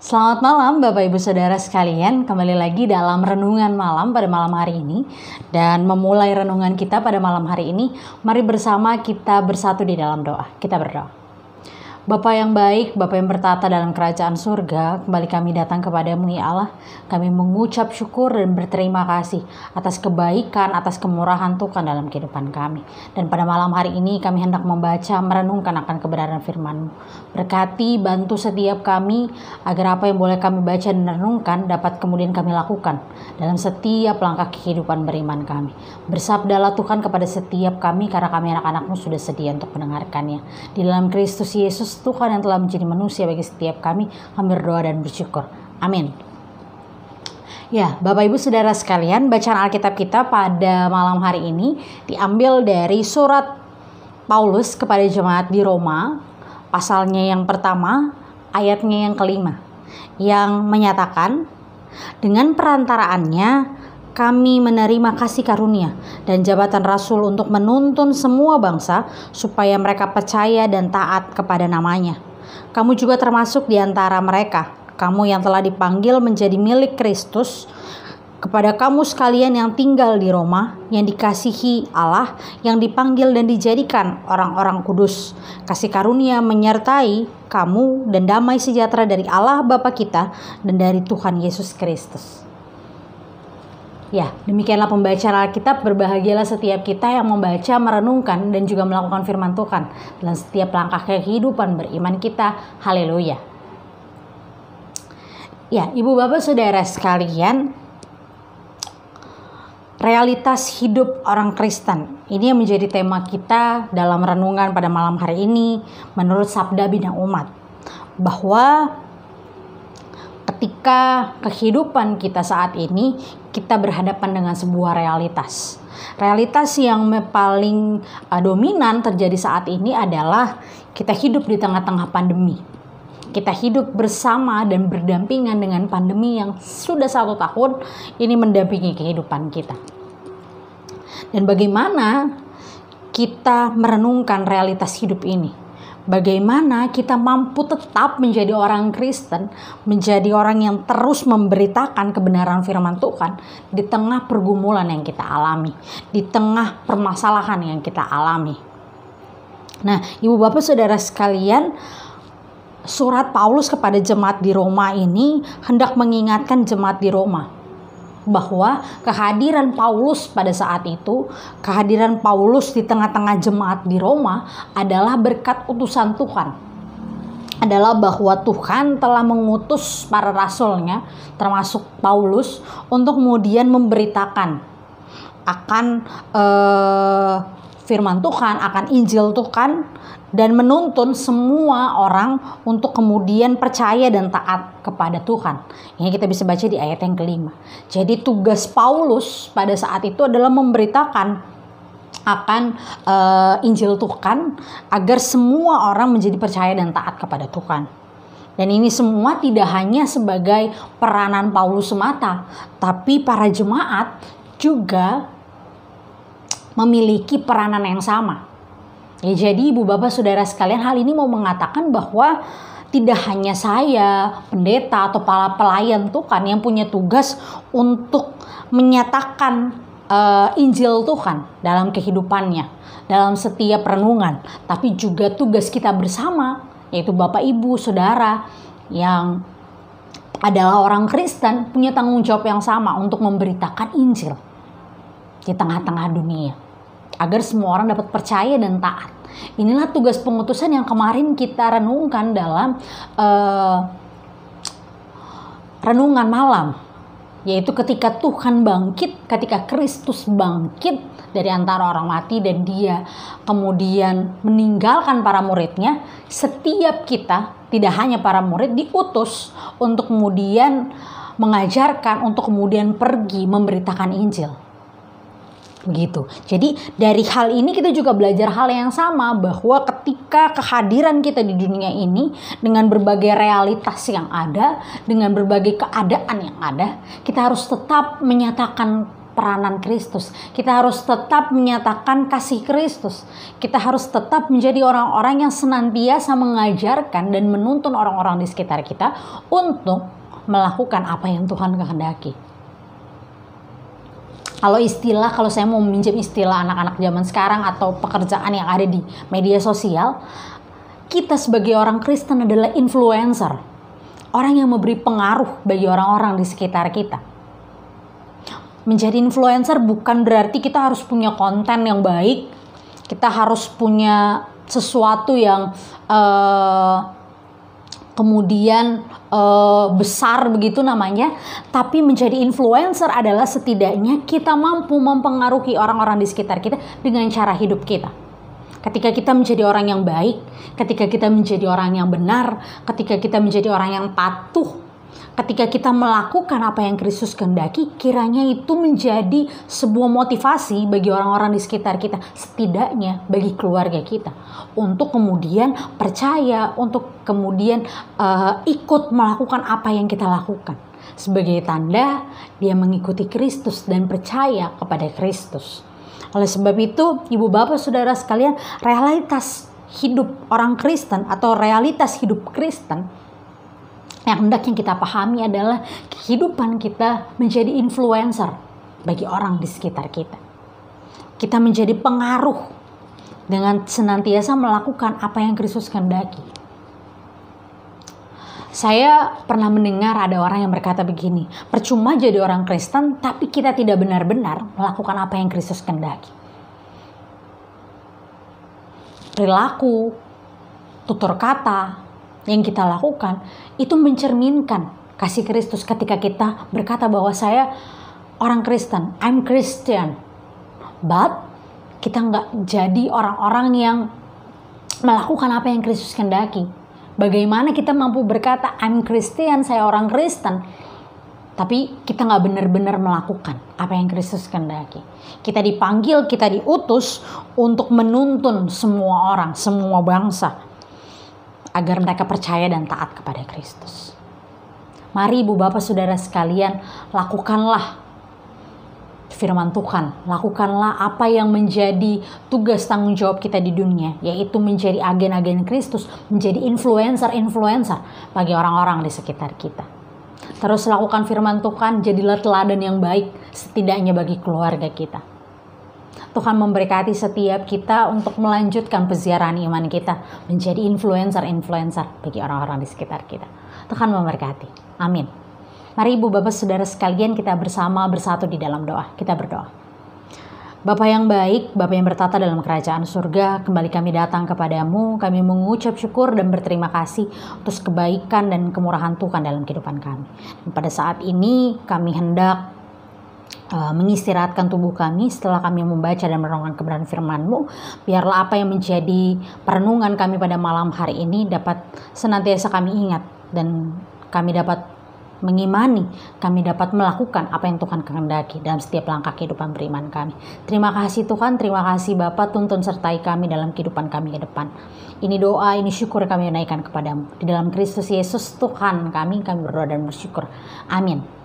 Selamat malam Bapak Ibu Saudara sekalian, kembali lagi dalam renungan malam pada malam hari ini. Dan memulai renungan kita pada malam hari ini, mari bersama kita bersatu di dalam doa. Kita berdoa. Bapa yang baik, Bapa yang bertata dalam kerajaan surga, kembali kami datang kepadamu ya Allah. Kami mengucap syukur dan berterima kasih atas kebaikan, atas kemurahan Tuhan dalam kehidupan kami. Dan pada malam hari ini kami hendak membaca, merenungkan akan kebenaran firman-Mu. Berkati, bantu setiap kami agar apa yang boleh kami baca dan renungkan dapat kemudian kami lakukan dalam setiap langkah kehidupan beriman kami. Bersabdalah Tuhan kepada setiap kami karena kami anak-anak-Mu sudah sedia untuk mendengarkannya. Di dalam Kristus Yesus Tuhan yang telah menjadi manusia bagi setiap kami berdoa dan bersyukur. Amin. Ya, Bapak Ibu Saudara sekalian, bacaan Alkitab kita pada malam hari ini diambil dari surat Paulus kepada jemaat di Roma, pasalnya yang pertama, ayatnya yang kelima, yang menyatakan, dengan perantaraannya kami menerima kasih karunia dan jabatan rasul untuk menuntun semua bangsa supaya mereka percaya dan taat kepada namanya. Kamu juga termasuk di antara mereka, kamu yang telah dipanggil menjadi milik Kristus. Kepada kamu sekalian yang tinggal di Roma, yang dikasihi Allah, yang dipanggil dan dijadikan orang-orang kudus, kasih karunia menyertai kamu dan damai sejahtera dari Allah Bapa kita dan dari Tuhan Yesus Kristus. Ya, demikianlah pembacaan Alkitab. Berbahagialah setiap kita yang membaca, merenungkan, dan juga melakukan firman Tuhan dalam setiap langkah kehidupan beriman kita. Haleluya. Ya, Ibu Bapak Saudara sekalian, realitas hidup orang Kristen, ini yang menjadi tema kita dalam renungan pada malam hari ini menurut Sabda Bina Umat. Bahwa ketika kehidupan kita saat ini, kita berhadapan dengan sebuah realitas. Realitas yang paling dominan terjadi saat ini adalah kita hidup di tengah-tengah pandemi. Kita hidup bersama dan berdampingan dengan pandemi yang sudah 1 tahun ini mendampingi kehidupan kita. Dan bagaimana kita merenungkan realitas hidup ini? Bagaimana kita mampu tetap menjadi orang Kristen, menjadi orang yang terus memberitakan kebenaran firman Tuhan di tengah pergumulan yang kita alami, di tengah permasalahan yang kita alami. Nah, Ibu Bapak Saudara sekalian, surat Paulus kepada jemaat di Roma ini hendak mengingatkan jemaat di Roma bahwa kehadiran Paulus pada saat itu, kehadiran Paulus di tengah-tengah jemaat di Roma adalah berkat utusan Tuhan. Adalah bahwa Tuhan telah mengutus para rasulnya, termasuk Paulus, untuk kemudian memberitakan akan firman Tuhan, akan Injil Tuhan, dan menuntun semua orang untuk kemudian percaya dan taat kepada Tuhan. Ini kita bisa baca di ayat yang kelima. Jadi tugas Paulus pada saat itu adalah memberitakan akan Injil Tuhan agar semua orang menjadi percaya dan taat kepada Tuhan. Dan ini semua tidak hanya sebagai peranan Paulus semata, tapi para jemaat juga memiliki peranan yang sama. Ya, jadi Ibu Bapak Saudara sekalian, hal ini mau mengatakan bahwa tidak hanya saya, pendeta atau para pelayan Tuhan yang punya tugas untuk menyatakan Injil Tuhan dalam kehidupannya, dalam setiap renungan, tapi juga tugas kita bersama, yaitu Bapak Ibu Saudara yang adalah orang Kristen punya tanggung jawab yang sama untuk memberitakan Injil di tengah-tengah dunia, agar semua orang dapat percaya dan taat. Inilah tugas pengutusan yang kemarin kita renungkan dalam renungan malam, yaitu ketika Tuhan bangkit, ketika Kristus bangkit dari antara orang mati dan dia kemudian meninggalkan para muridnya, setiap kita, tidak hanya para murid, diutus untuk kemudian mengajarkan, untuk kemudian pergi memberitakan Injil. Begitu. Jadi dari hal ini kita juga belajar hal yang sama, bahwa ketika kehadiran kita di dunia ini dengan berbagai realitas yang ada, dengan berbagai keadaan yang ada, kita harus tetap menyatakan peranan Kristus. Kita harus tetap menyatakan kasih Kristus. Kita harus tetap menjadi orang-orang yang senantiasa mengajarkan dan menuntun orang-orang di sekitar kita untuk melakukan apa yang Tuhan kehendaki. Kalau saya mau meminjam istilah anak-anak zaman sekarang atau pekerjaan yang ada di media sosial, kita sebagai orang Kristen adalah influencer. Orang yang memberi pengaruh bagi orang-orang di sekitar kita. Menjadi influencer bukan berarti kita harus punya konten yang baik, kita harus punya sesuatu yang kemudian besar begitu namanya. Tapi menjadi influencer adalah setidaknya kita mampu mempengaruhi orang-orang di sekitar kita dengan cara hidup kita. Ketika kita menjadi orang yang baik, ketika kita menjadi orang yang benar, ketika kita menjadi orang yang patuh, ketika kita melakukan apa yang Kristus kehendaki, kiranya itu menjadi sebuah motivasi bagi orang-orang di sekitar kita, setidaknya bagi keluarga kita, untuk kemudian percaya, untuk kemudian ikut melakukan apa yang kita lakukan. Sebagai tanda dia mengikuti Kristus dan percaya kepada Kristus. Oleh sebab itu, ibu bapak saudara sekalian, realitas hidup orang Kristen atau realitas hidup Kristen yang hendaknya kita pahami adalah kehidupan kita menjadi influencer bagi orang di sekitar kita. Kita menjadi pengaruh dengan senantiasa melakukan apa yang Kristus kehendaki. Saya pernah mendengar ada orang yang berkata begini, percuma jadi orang Kristen tapi kita tidak benar-benar melakukan apa yang Kristus kehendaki. Perilaku, tutur kata yang kita lakukan itu mencerminkan kasih Kristus ketika kita berkata bahwa saya orang Kristen, I'm Christian. But kita nggak jadi orang-orang yang melakukan apa yang Kristus kehendaki. Bagaimana kita mampu berkata I'm Christian, saya orang Kristen, tapi kita nggak benar-benar melakukan apa yang Kristus kehendaki. Kita dipanggil, kita diutus untuk menuntun semua orang, semua bangsa, agar mereka percaya dan taat kepada Kristus. Mari ibu bapak saudara sekalian, lakukanlah firman Tuhan. Lakukanlah apa yang menjadi tugas tanggung jawab kita di dunia, yaitu menjadi agen-agen Kristus, menjadi influencer-influencer bagi orang-orang di sekitar kita. Terus lakukan firman Tuhan, jadilah teladan yang baik setidaknya bagi keluarga kita. Tuhan memberkati setiap kita untuk melanjutkan peziarahan iman kita menjadi influencer-influencer bagi orang-orang di sekitar kita. Tuhan memberkati. Amin. Mari ibu bapak saudara sekalian, kita bersama bersatu di dalam doa. Kita berdoa. Bapa yang baik, Bapa yang bertata dalam kerajaan surga, kembali kami datang kepadamu. Kami mengucap syukur dan berterima kasih atas kebaikan dan kemurahan Tuhan dalam kehidupan kami. Dan pada saat ini kami hendak mengistirahatkan tubuh kami setelah kami membaca dan merenungkan kebenaran firman-Mu. Biarlah apa yang menjadi perenungan kami pada malam hari ini dapat senantiasa kami ingat dan kami dapat mengimani, kami dapat melakukan apa yang Tuhan kehendaki dalam setiap langkah kehidupan beriman kami. Terima kasih Tuhan, terima kasih Bapa, tuntun sertai kami dalam kehidupan kami ke depan. Ini doa, ini syukur kami naikkan kepadamu. Di dalam Kristus Yesus Tuhan kami berdoa dan bersyukur. Amin.